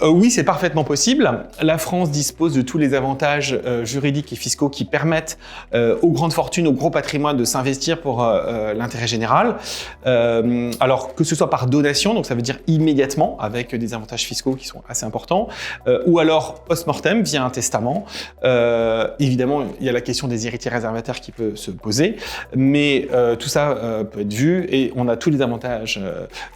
Oui, c'est parfaitement possible. La France dispose de tous les avantages juridiques et fiscaux qui permettent aux grandes fortunes, aux gros patrimoines de s'investir pour l'intérêt général. Alors que ce soit par donation, donc ça veut dire immédiatement, avec des avantages fiscaux qui sont assez importants, ou alors post-mortem, via un testament. Évidemment, il y a la question des héritiers réservataires qui peut se poser, mais tout ça peut être vu et on a tous les avantages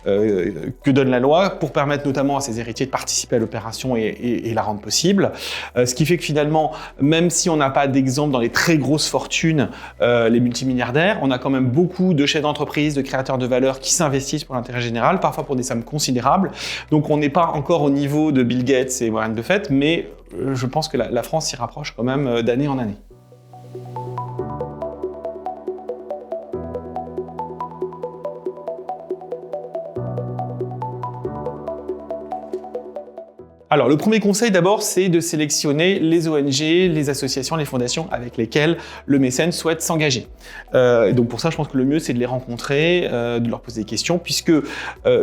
que donne la loi pour permettre notamment à ces héritiers de participer à l'opération et la rendre possible. Ce qui fait que finalement, même si on n'a pas d'exemple dans les très grosses fortunes, les multimilliardaires, on a quand même beaucoup de chefs d'entreprise, de créateurs de valeur qui s'investissent pour l'intérêt général, parfois pour des sommes considérables. Donc on n'est pas encore au niveau de Bill Gates et Warren Buffett, mais je pense que la France s'y rapproche quand même d'année en année. Alors, le premier conseil d'abord, c'est de sélectionner les ONG, les associations, les fondations avec lesquelles le mécène souhaite s'engager. Donc pour ça, je pense que le mieux, c'est de les rencontrer, de leur poser des questions, puisque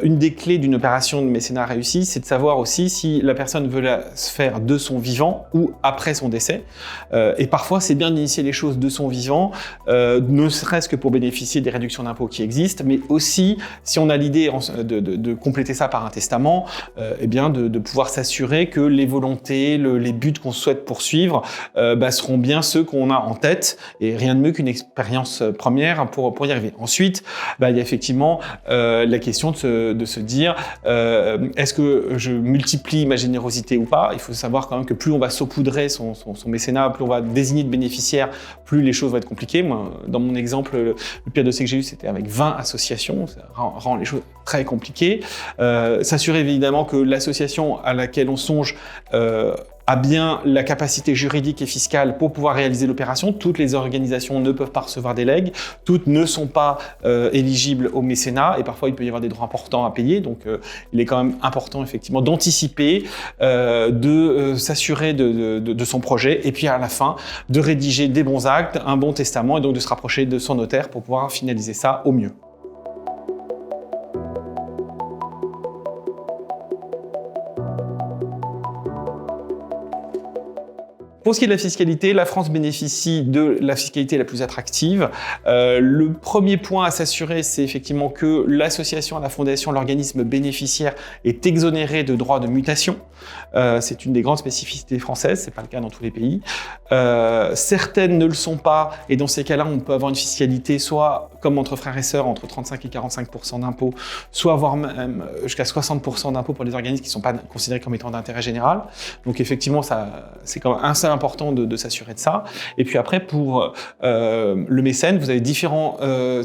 une des clés d'une opération de mécénat réussie, c'est de savoir aussi si la personne veut la faire de son vivant ou après son décès. Et parfois, c'est bien d'initier les choses de son vivant, ne serait-ce que pour bénéficier des réductions d'impôts qui existent, mais aussi, si on a l'idée de compléter ça par un testament, eh bien de pouvoir s'assurer que les volontés, les buts qu'on souhaite poursuivre seront bien ceux qu'on a en tête et rien de mieux qu'une expérience première pour y arriver. Ensuite, il y a effectivement la question de se dire est-ce que je multiplie ma générosité ou pas? Il faut savoir quand même que plus on va saupoudrer son mécénat, plus on va désigner de bénéficiaires, plus les choses vont être compliquées. Moi, dans mon exemple, le pire dossier que j'ai eu, c'était avec 20 associations. Ça rend les choses très compliquées. S'assurer évidemment que l'association à laquelle on songe a bien la capacité juridique et fiscale pour pouvoir réaliser l'opération. Toutes les organisations ne peuvent pas recevoir des legs, toutes ne sont pas éligibles au mécénat et parfois il peut y avoir des droits importants à payer. Donc il est quand même important effectivement d'anticiper, de s'assurer de son projet et puis à la fin de rédiger des bons actes, un bon testament et donc de se rapprocher de son notaire pour pouvoir finaliser ça au mieux. Pour ce qui est de la fiscalité, la France bénéficie de la fiscalité la plus attractive. Le premier point à s'assurer, c'est effectivement que l'association, la fondation, l'organisme bénéficiaire est exonéré de droits de mutation. C'est une des grandes spécificités françaises, c'est pas le cas dans tous les pays. Certaines ne le sont pas, et dans ces cas-là, on peut avoir une fiscalité soit comme entre frères et sœurs, entre 35 et 45% d'impôts, soit voire même jusqu'à 60% d'impôts pour les organismes qui ne sont pas considérés comme étant d'intérêt général. Donc effectivement, c'est quand même assez important de s'assurer de ça. Et puis après, pour le mécène, vous avez différents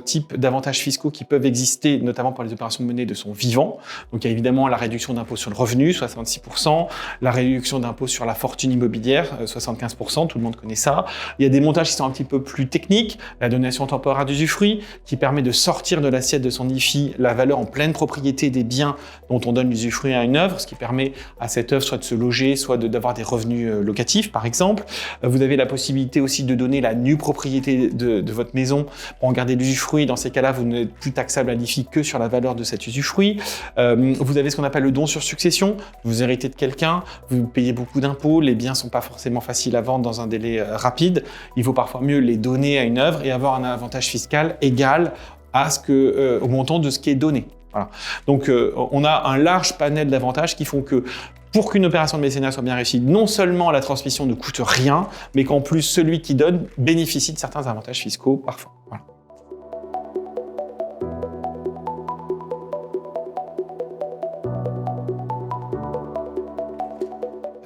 types d'avantages fiscaux qui peuvent exister, notamment pour les opérations menées de son vivant. Donc il y a évidemment la réduction d'impôt sur le revenu, 66%, la réduction d'impôt sur la fortune immobilière, 75%, tout le monde connaît ça. Il y a des montages qui sont un petit peu plus techniques, la donation temporaire d'usufruit, qui permet de sortir de l'assiette de son IFI la valeur en pleine propriété des biens dont on donne l'usufruit à une œuvre, ce qui permet à cette œuvre soit de se loger, soit d'avoir des revenus locatifs, par exemple. Vous avez la possibilité aussi de donner la nue propriété de votre maison pour en garder l'usufruit. Dans ces cas-là, vous n'êtes plus taxable à l'IFI que sur la valeur de cet usufruit. Vous avez ce qu'on appelle le don sur succession. Vous héritez de quelqu'un, vous payez beaucoup d'impôts, les biens sont pas forcément faciles à vendre dans un délai rapide. Il vaut parfois mieux les donner à une œuvre et avoir un avantage fiscal égal à au montant de ce qui est donné. Voilà. Donc on a un large panel d'avantages qui font que pour qu'une opération de mécénat soit bien réussie, non seulement la transmission ne coûte rien, mais qu'en plus celui qui donne bénéficie de certains avantages fiscaux parfois. Voilà.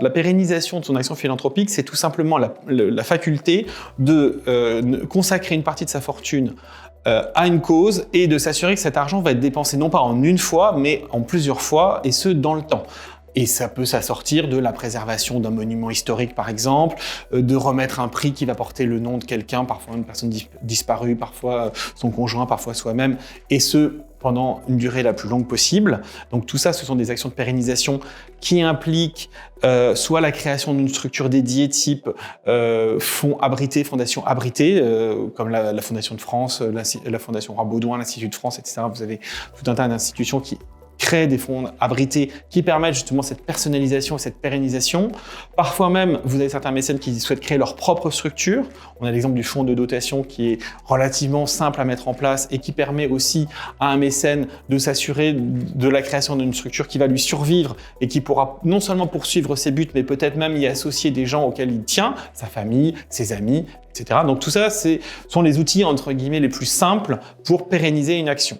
La pérennisation de son action philanthropique, c'est tout simplement la faculté de consacrer une partie de sa fortune à une cause et de s'assurer que cet argent va être dépensé non pas en une fois, mais en plusieurs fois, et ce, dans le temps. Et ça peut s'assortir de la préservation d'un monument historique, par exemple, de remettre un prix qui va porter le nom de quelqu'un, parfois une personne disparue, parfois son conjoint, parfois soi-même, et ce, pendant une durée la plus longue possible. Donc tout ça, ce sont des actions de pérennisation qui impliquent soit la création d'une structure dédiée type fonds abrité, fondation abritée, comme la Fondation de France, la Fondation Roi Baudouin, l'Institut de France, etc. Vous avez tout un tas d'institutions qui créent des fonds abrités qui permettent justement cette personnalisation et cette pérennisation. Parfois même, vous avez certains mécènes qui souhaitent créer leur propre structure. On a l'exemple du fonds de dotation qui est relativement simple à mettre en place et qui permet aussi à un mécène de s'assurer de la création d'une structure qui va lui survivre et qui pourra non seulement poursuivre ses buts, mais peut-être même y associer des gens auxquels il tient, sa famille, ses amis, etc. Donc tout ça, sont les outils entre guillemets les plus simples pour pérenniser une action.